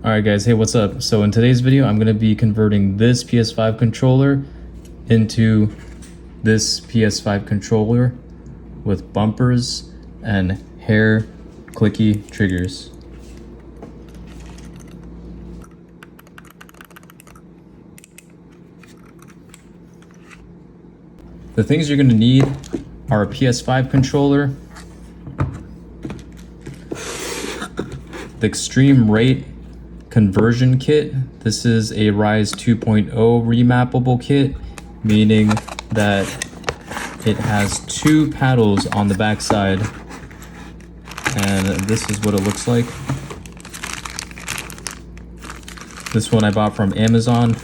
Alright guys, hey, what's up? So in today's video, I'm going to be converting this PS5 controller into this PS5 controller with bumpers and hair clicky triggers. The things you're going to need are a PS5 controller, the eXtremeRate conversion kit. This is a Rise 2.0 remappable kit, meaning that it has two paddles on the back side, and this is what it looks like. This one I bought from Amazon.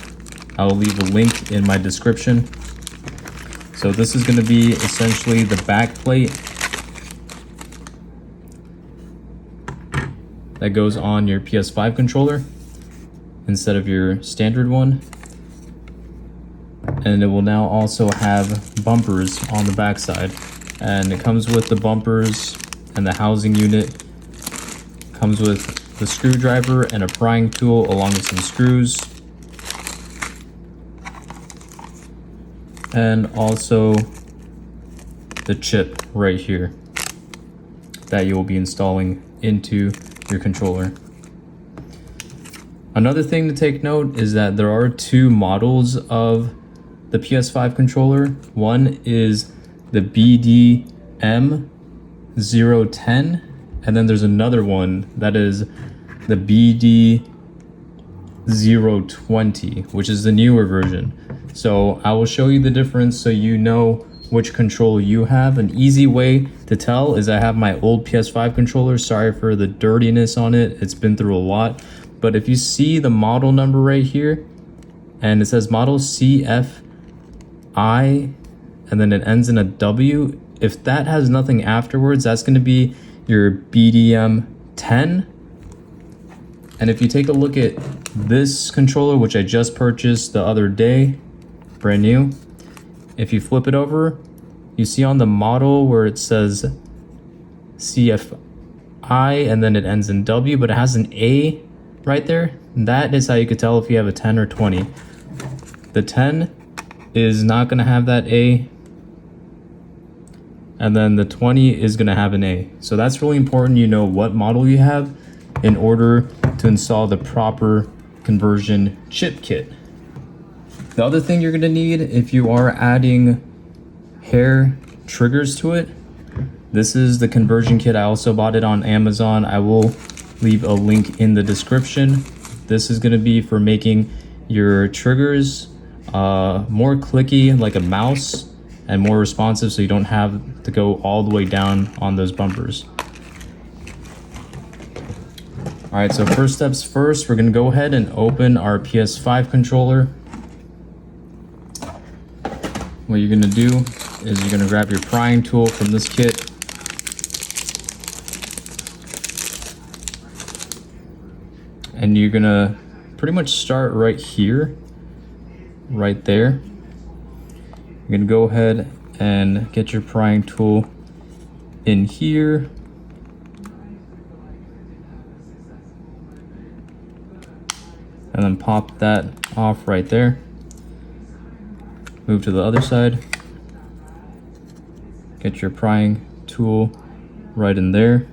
I will leave a link in my description. So this is going to be essentially the back plate that goes on your PS5 controller instead of your standard one. And it will now also have bumpers on the back side. And it comes with the bumpers and the housing unit. Comes with the screwdriver and a prying tool along with some screws. And also the chip right here that you will be installing into your controller. Another thing to take note is that there are two models of the PS5 controller. One is the BDM010, and then there's another one that is the BD020, which is the newer version. So I will show you the difference so you know which controller you have. An easy way to tell is I have my old PS5 controller. Sorry for the dirtiness on it. It's been through a lot. But if you see the model number right here, and it says model CFI, and then it ends in a W, if that has nothing afterwards, that's going to be your BDM10. And if you take a look at this controller, which I just purchased the other day, brand new, if you flip it over, you see on the model where it says CFI and then it ends in W, but it has an A right there. That is how you could tell if you have a 10 or 20. The 10 is not going to have that A, and then the 20 is going to have an A. So that's really important you know what model you have in order to install the proper conversion chip kit. The other thing you're going to need if you are adding hair triggers to it, this is the conversion kit. I also bought it on Amazon. I will leave a link in the description. This is going to be for making your triggers more clicky like a mouse and more responsive, so you don't have to go all the way down on those bumpers. Alright, so first steps first, we're going to go ahead and open our PS5 controller. What you're going to do is you're going to grab your prying tool from this kit. And you're going to pretty much start right here, right there. You're going to go ahead and get your prying tool in here. And then pop that off right there. Move to the other side. Get your prying tool right in there.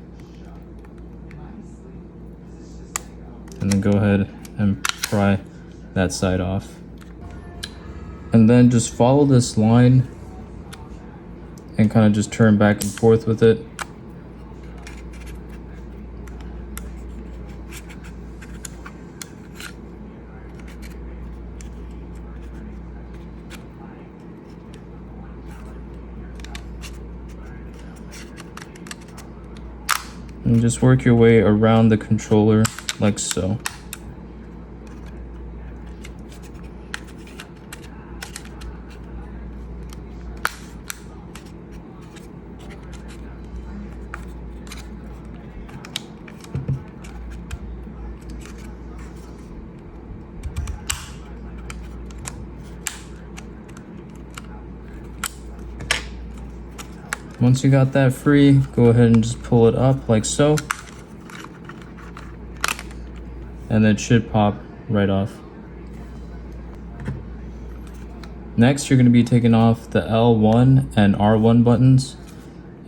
And then go ahead and pry that side off. And then just follow this line and kind of just turn back and forth with it. And just work your way around the controller like so. Once you got that free, go ahead and just pull it up like so. and it should pop right off. Next, you're going to be taking off the L1 and R1 buttons.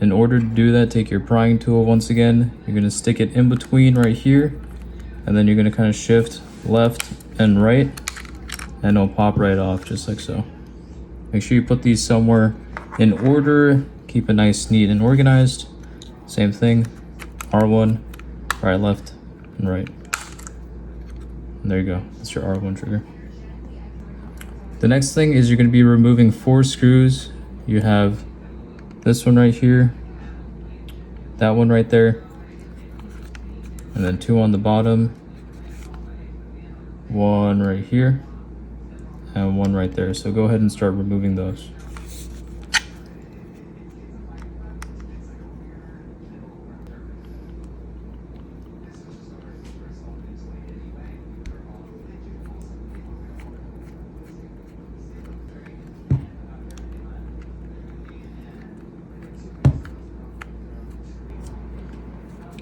In order to do that, take your prying tool once again. You're going to stick it in between right here, and then you're going to kind of shift left and right, and it'll pop right off just like so. Make sure you put these somewhere in order. Keep it nice, neat, and organized. Same thing, R1, right, left, and right. And there you go, that's your R1 trigger. The next thing is you're going to be removing 4 screws. You have this one right here, that one right there, and then 2 on the bottom, 1 right here, and 1 right there. So go ahead and start removing those.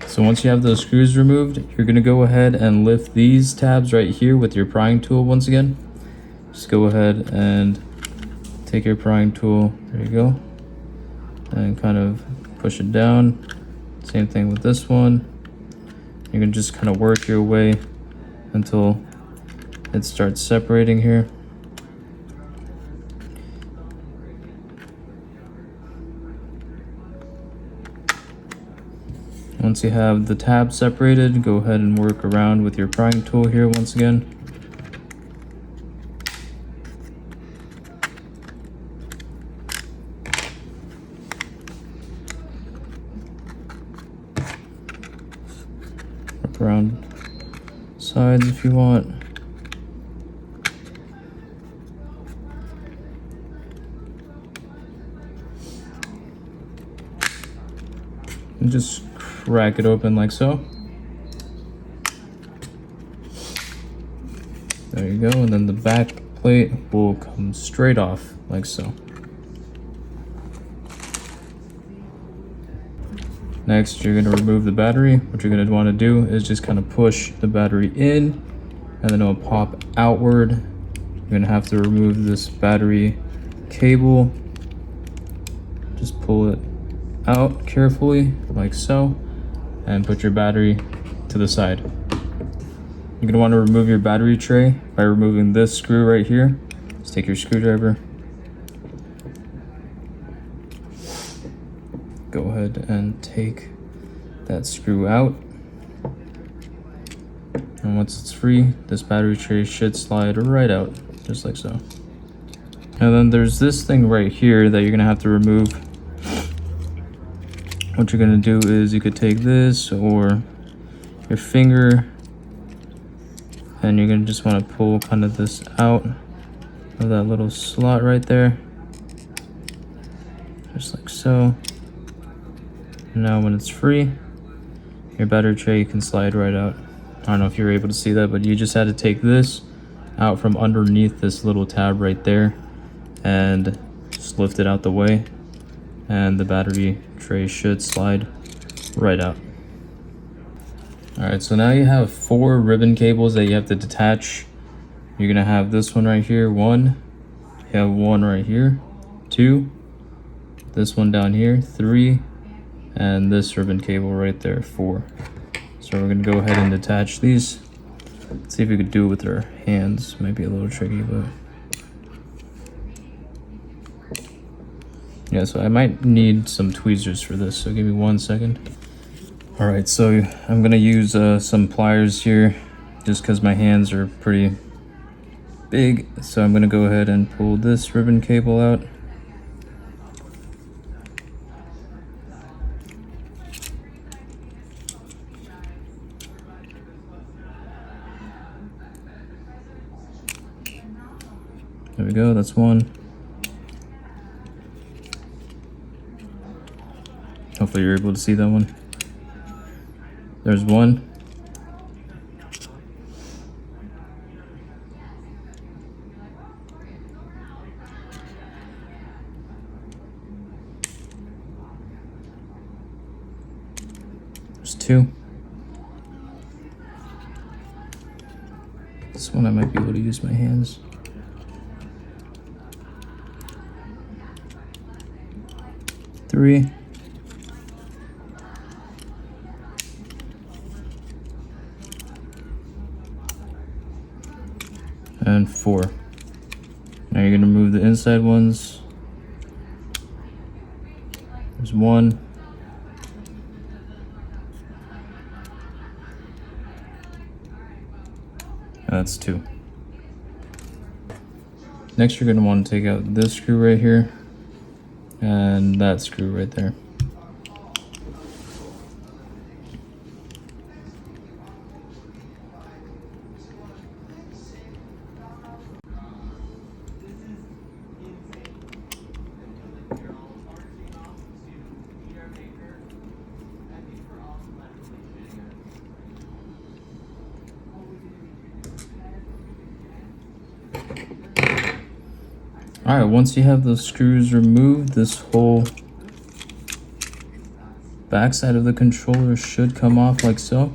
So once you have those screws removed, you're going to go ahead and lift these tabs right here with your prying tool once again. Just go ahead and take your prying tool, there you go, and kind of push it down. Same thing with this one. You're going to just kind of work your way until it starts separating here. Once you have the tabs separated, go ahead and work around with your prying tool here once again. Work around sides if you want. And just crack it open like so. There you go, and then the back plate will come straight off like so. Next, you're going to remove the battery. What you're going to want to do is just kind of push the battery in, and then it'll pop outward. You're going to have to remove this battery cable. Just pull it out carefully like so, and put your battery to the side. You're going to want to remove your battery tray by removing this screw right here. Just take your screwdriver, go ahead and take that screw out, and once it's free, this battery tray should slide right out just like so. And then there's this thing right here that you're going to have to remove. What you're going to do is you could take this or your finger, and you're going to just want to pull kind of this out of that little slot right there, just like so. And now when it's free, your battery tray can slide right out. I don't know if you're able to see that, but you just had to take this out from underneath this little tab right there and just lift it out the way, and the battery tray should slide right out. Alright, so now you have 4 ribbon cables that you have to detach. You're gonna have this one right here, 1, you have 1 right here, 2, this one down here, 3, and this ribbon cable right there, 4. So we're gonna go ahead and detach these. Let's see if we could do it with our hands. Might be a little tricky, but yeah, so I might need some tweezers for this, so give me 1 second. All right, so I'm gonna use some pliers here just because my hands are pretty big. So I'm gonna go ahead and pull this ribbon cable out. There we go, that's 1. Hopefully you're able to see that one. There's 1. There's 2. This one I might be able to use my hands. Three. And 4. Now you're gonna move the inside ones. There's 1. That's 2. Next, you're gonna want to take out this screw right here and that screw right there. Alright, once you have those screws removed, this whole backside of the controller should come off like so.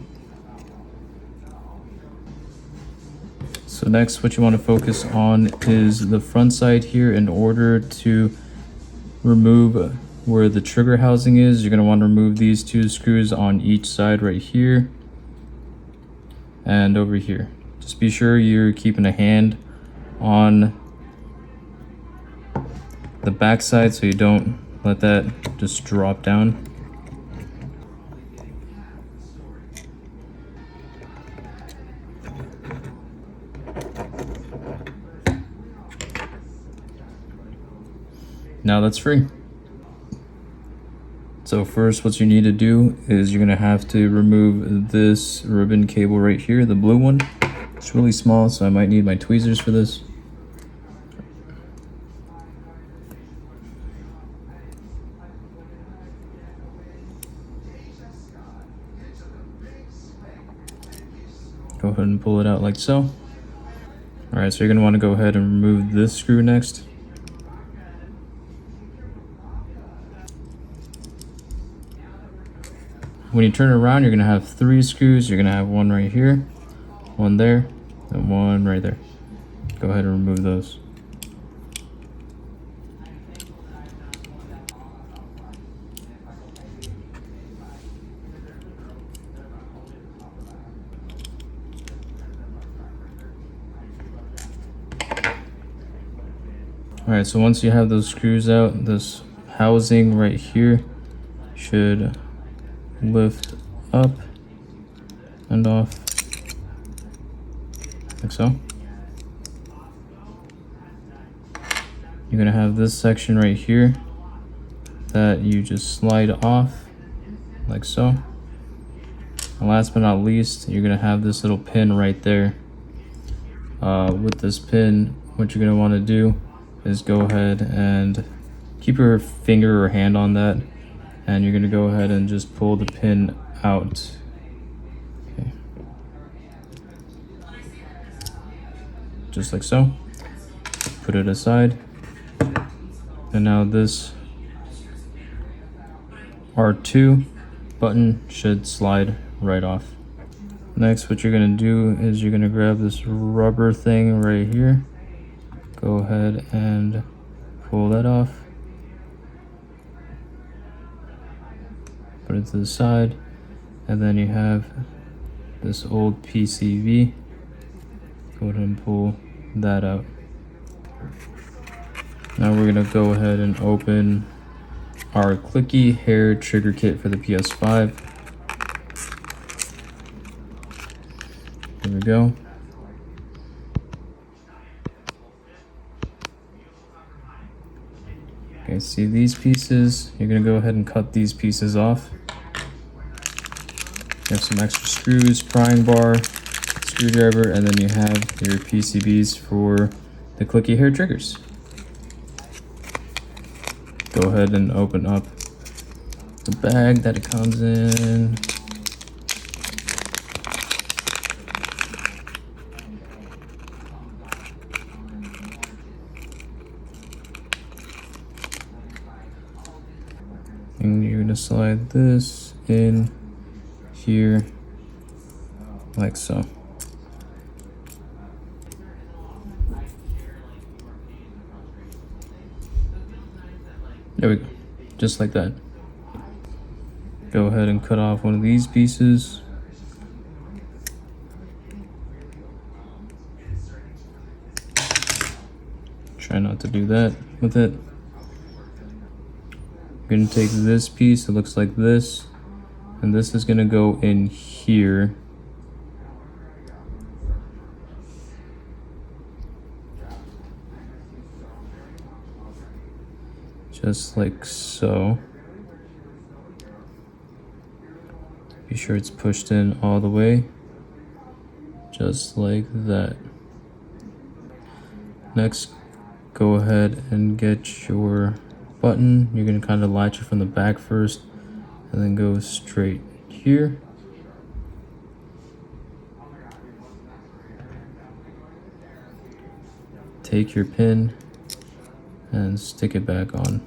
So next, what you want to focus on is the front side here. In order to remove where the trigger housing is, you're going to want to remove these 2 screws on each side right here and over here. Just be sure you're keeping a hand on the back side so you don't let that just drop down. Now that's free. So first, what you need to do is you're gonna have to remove this ribbon cable right here, the blue one. It's really small, so I might need my tweezers for this. Go ahead and pull it out like so. All right, so you're gonna wanna go ahead and remove this screw next. When you turn it around, you're gonna have 3 screws. You're gonna have 1 right here, 1 there, and 1 right there. Go ahead and remove those. All right, so once you have those screws out, this housing right here should lift up and off like so. You're gonna have this section right here that you just slide off like so. And last but not least, you're gonna have this little pin right there. With this pin, what you're gonna want to do is go ahead and keep your finger or hand on that, and you're gonna go ahead and just pull the pin out. Okay. Just like so. Put it aside. And now this R2 button should slide right off. Next, what you're gonna do is you're gonna grab this rubber thing right here. Go ahead and pull that off. Put it to the side, and then you have this old PCV. Go ahead and pull that out. Now we're gonna go ahead and open our clicky hair trigger kit for the PS5. There we go. Okay, see these pieces? You're gonna go ahead and cut these pieces off. You have some extra screws, prying bar, screwdriver, and then you have your PCBs for the clicky hair triggers. Go ahead and open up the bag that it comes in. And you're gonna slide this in here like so. There we go, just like that. Go ahead and cut off one of these pieces. Try not to do that with it. I'm gonna take this piece, it looks like this, and this is gonna go in here. Just like so. Be sure it's pushed in all the way. Just like that. Next, go ahead and get your button. You're gonna kind of latch it from the back first and then go straight here. Take your pin and stick it back on.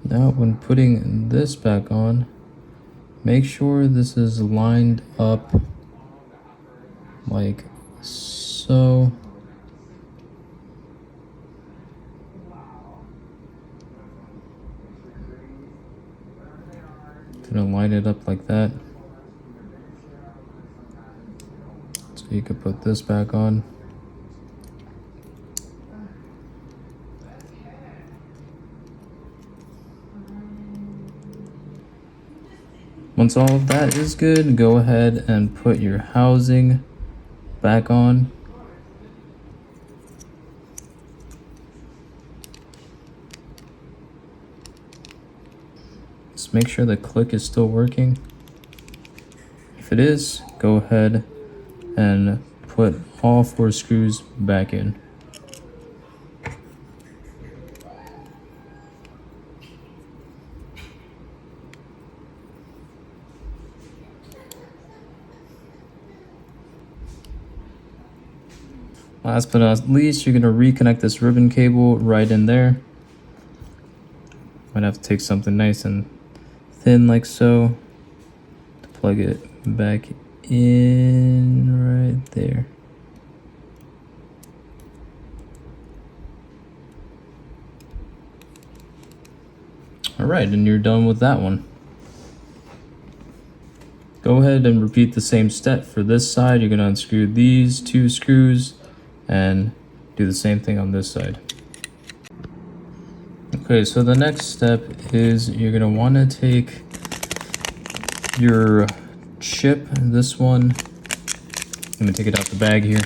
Now when putting this back on, make sure this is lined up like so. Gonna line it up like that. So you can put this back on. Once all of that is good, go ahead and put your housing back on. Just make sure the click is still working. If it is, go ahead and put all 4 screws back in. Last but not least, you're going to reconnect this ribbon cable right in there. Might have to take something nice and thin like so to plug it back in right there. All right, and you're done with that one. Go ahead and repeat the same step for this side. You're going to unscrew these 2 screws and do the same thing on this side. Okay, so the next step is you're gonna wanna take your chip, this one, I'm gonna take it out the bag here.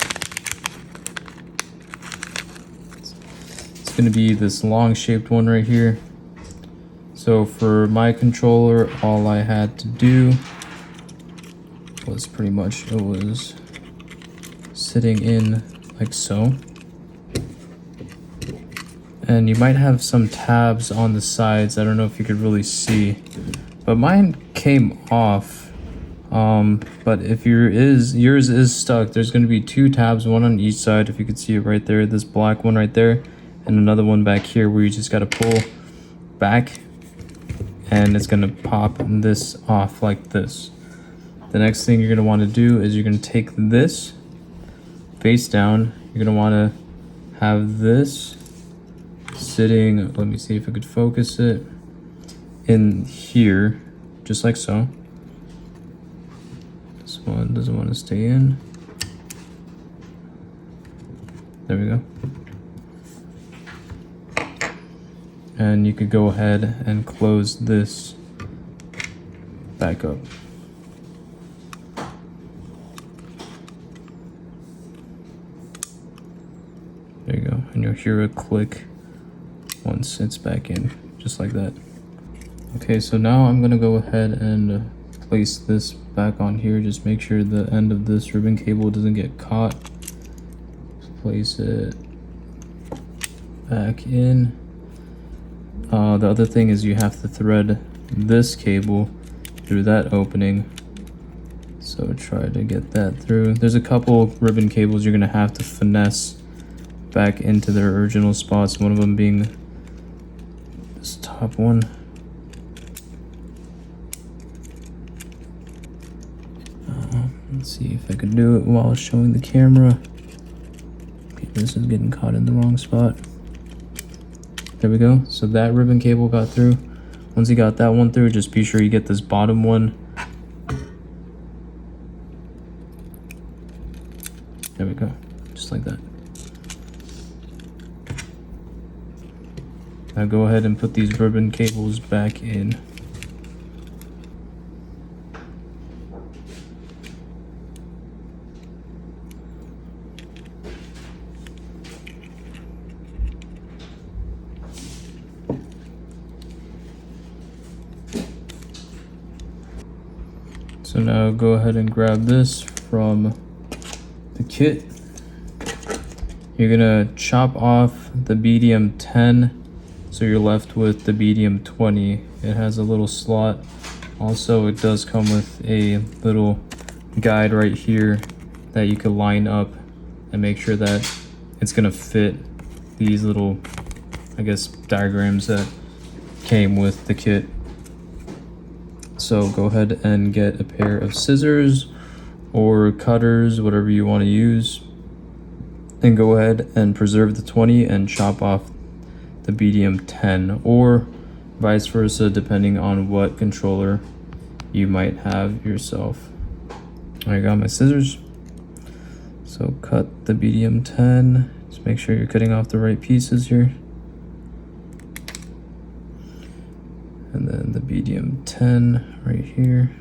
It's gonna be this long shaped one right here. So for my controller, all I had to do was pretty much, it was sitting in like so. And you might have some tabs on the sides. I don't know if you could really see, but mine came off. But if yours is stuck, there's going to be 2 tabs, one on each side. If you could see it right there, this black one right there, and another one back here where you just got to pull back, and it's going to pop this off like this. The next thing you're going to want to do is you're going to take this face down. You're going to want to have this sitting, let me see if I could focus it, in here, just like so. This one doesn't want to stay in. There we go. And you could go ahead and close this back up. There you go, and you'll hear a click once it's back in, just like that. Okay, so now I'm gonna go ahead and place this back on here. Just make sure the end of this ribbon cable doesn't get caught. Just place it back in. The other thing is you have to thread this cable through that opening. So try to get that through. There's a couple ribbon cables you're gonna have to finesse back into their original spots, one of them being this top one. Let's see if I could do it while showing the camera. Okay, this is getting caught in the wrong spot. There we go. So that ribbon cable got through. Once you got that one through, just be sure you get this bottom one. There we go. Just like that. Now go ahead and put these ribbon cables back in. So now go ahead and grab this from the kit. You're gonna chop off the BDM 10, so you're left with the BDM 20. It has a little slot. Also, it does come with a little guide right here that you can line up and make sure that it's gonna fit these little, I guess, diagrams that came with the kit. So go ahead and get a pair of scissors or cutters, whatever you want to use, and go ahead and preserve the 20 and chop off the BDM 10, or vice versa, depending on what controller you might have yourself. I got my scissors. So cut the BDM 10. Just make sure you're cutting off the right pieces here. And then the BDM 10 right here.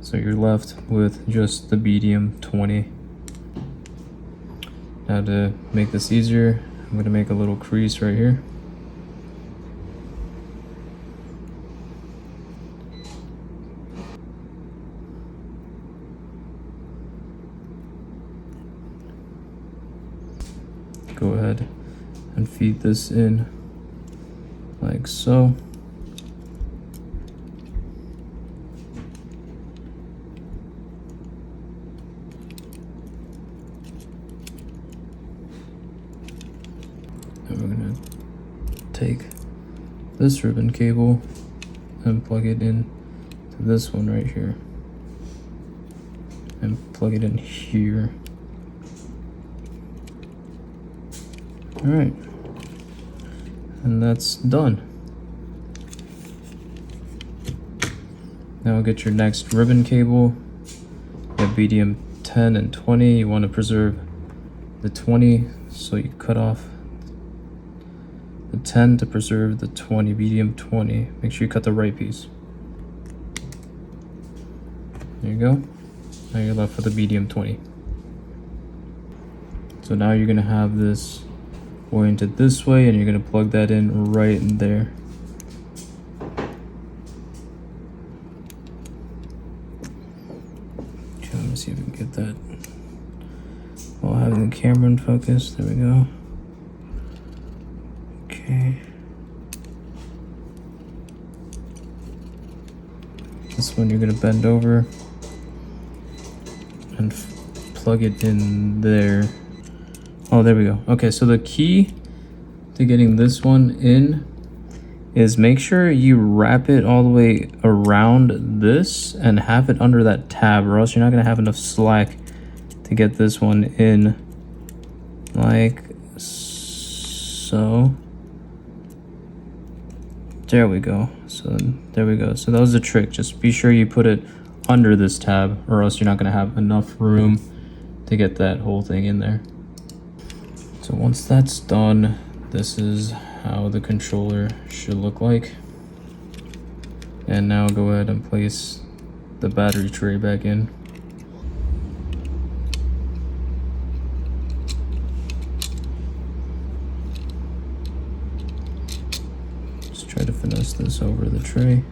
So you're left with just the BDM 20. Now to make this easier, I'm going to make a little crease right here. Go ahead and feed this in like so. And we're gonna take this ribbon cable and plug it in to this one right here and plug it in here. All right, and that's done. Now get your next ribbon cable. You have BDM 10 and 20. You want to preserve the 20, so you cut off the 10 to preserve the 20, BDM 20. Make sure you cut the right piece. There you go. Now you're left with a BDM 20. So now you're gonna have this oriented this way, and you're going to plug that in right in there. Okay, let me see if we can get that while having the camera in focus. There we go. Okay. This one you're going to bend over and plug it in there. Oh, there we go. Okay, so the key to getting this one in is make sure you wrap it all the way around this and have it under that tab, or else you're not gonna have enough slack to get this one in like so. There we go. So there we go. So that was the trick. Just be sure you put it under this tab, or else you're not gonna have enough room to get that whole thing in there. So once that's done, this is how the controller should look like. And now go ahead and place the battery tray back in. Just try to finesse this over the tray.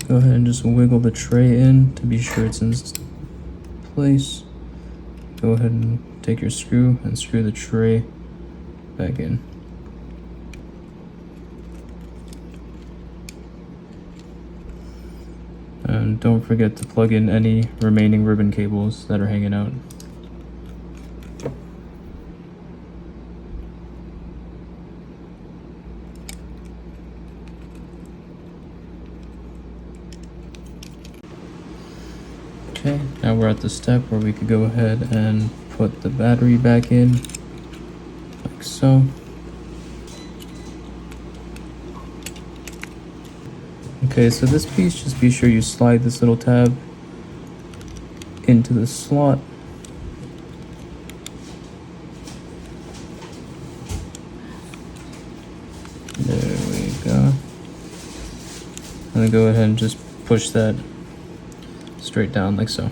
Go ahead and just wiggle the tray in to be sure it's in place. Go ahead and take your screw and screw the tray back in. don't forget to plug in any remaining ribbon cables that are hanging out. Okay, now we're at the step where we could go ahead and put the battery back in, like so. Okay, so this piece, just be sure you slide this little tab into the slot. There we go. And then go ahead and just push that straight down like so.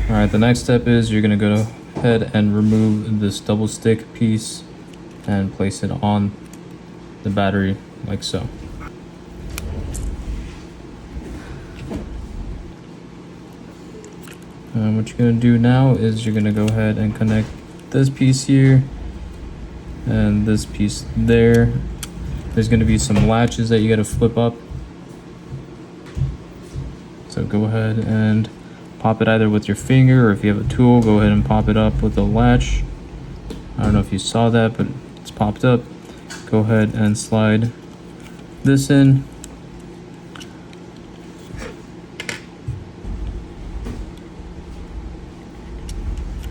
Alright, the next step is you're going to go ahead and remove this double stick piece and place it on the battery like so. And what you're going to do now is you're going to go ahead and connect this piece here and this piece there. There's going to be some latches that you got to flip up. So go ahead and pop it either with your finger, or if you have a tool, go ahead and pop it up with a latch. I don't know if you saw that, but it's popped up. Go ahead and slide this in.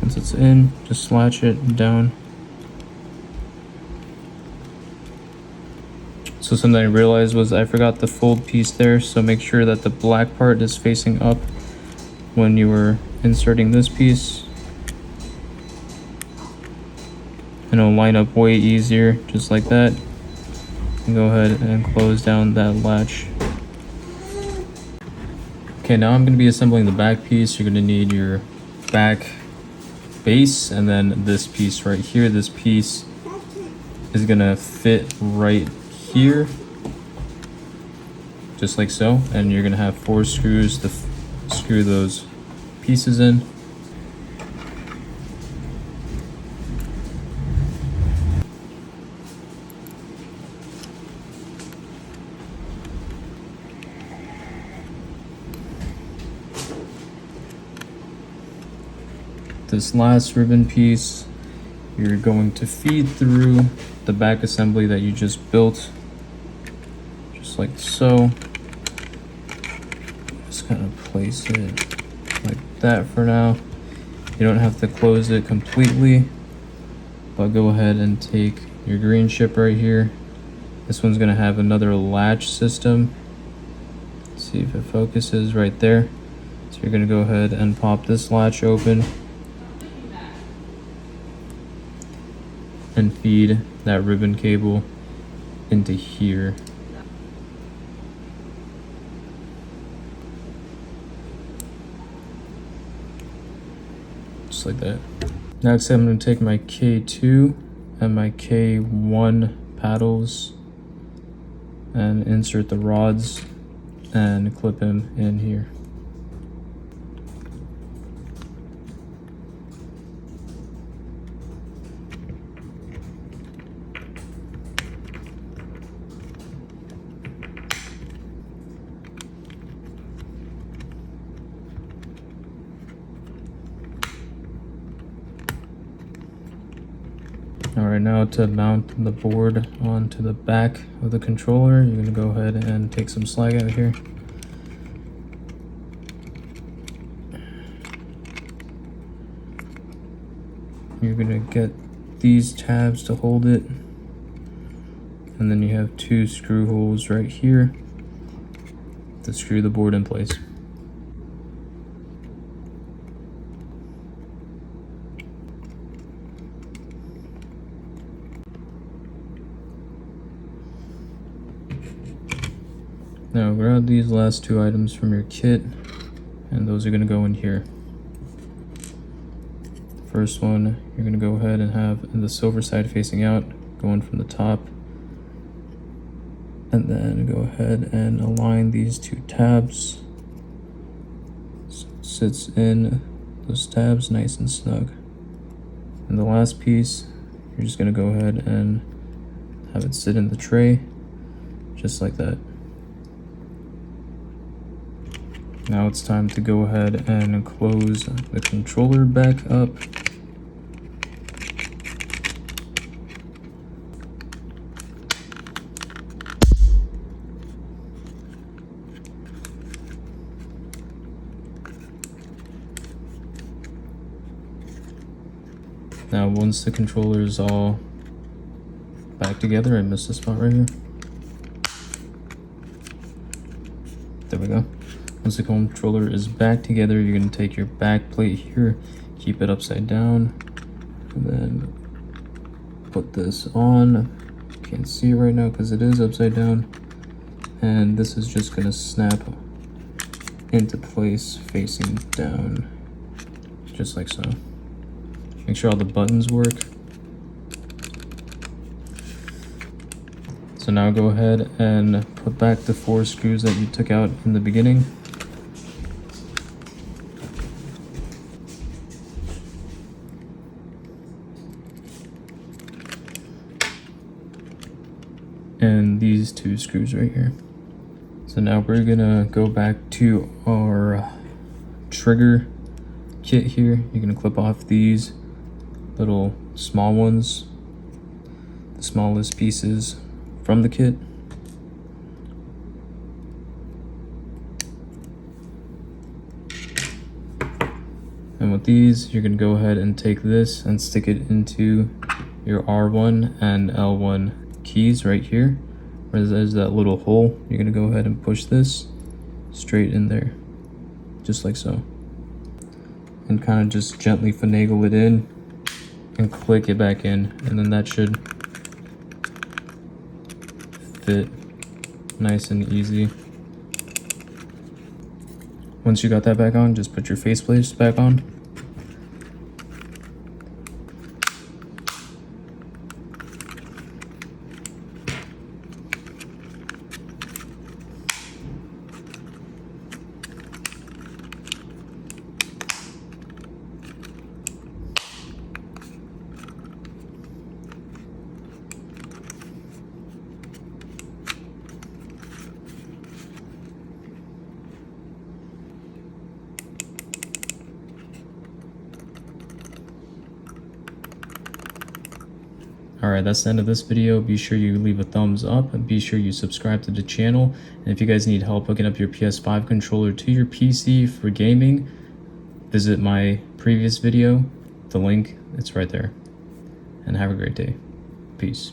Once it's in, just latch it down. So something I realized was I forgot the fold piece there, so make sure that the black part is facing up when you were inserting this piece. And it'll line up way easier, just like that. And go ahead and close down that latch. Okay, now I'm going to be assembling the back piece. You're going to need your back base and then this piece right here. This piece is going to fit right here, just like so, and you're gonna have 4 screws to screw those pieces in. This last ribbon piece, you're going to feed through the back assembly that you just built, just like so. Just kind of place it like that for now. You don't have to close it completely, but go ahead and take your green chip right here. This one's going to have another latch system. Let's see if it focuses right there. So you're going to go ahead and pop this latch open and feed that ribbon cable into here. Just like that. Next, I'm going to take my K2 and my K1 paddles and insert the rods and clip them in here. Alright, now to mount the board onto the back of the controller, you're going to go ahead and take some slag out here. You're going to get these tabs to hold it, and then you have 2 screw holes right here to screw the board in place. Now grab these last 2 items from your kit, and those are going to go in here. The first one, you're going to go ahead and have the silver side facing out, going from the top. And then go ahead and align these 2 tabs. So it sits in those tabs nice and snug. And the last piece, you're just going to go ahead and have it sit in the tray, just like that. Now it's time to go ahead and close the controller back up. Now once the controller is all back together, I missed a spot right here. There we go. Once the controller is back together, you're going to take your back plate here, keep it upside down, and then put this on. Can't see it right now because it is upside down. And this is just going to snap into place facing down, just like so. Make sure all the buttons work. So now go ahead and put back the 4 screws that you took out in the beginning. And these 2 screws right here. So now we're gonna go back to our trigger kit here. You're gonna clip off these little small ones, the smallest pieces from the kit. And with these, you're gonna go ahead and take this and stick it into your R1 and L1 keys right here. Where there's that little hole, you're gonna go ahead and push this straight in there, just like so. And kind of just gently finagle it in and click it back in, and then that should fit nice and easy. Once you got that back on, just put your faceplates back on. Alright, that's the end of this video. Be sure you leave a thumbs up and be sure you subscribe to the channel. And if you guys need help hooking up your PS5 controller to your PC for gaming, visit my previous video. The link, it's right there. And have a great day. Peace.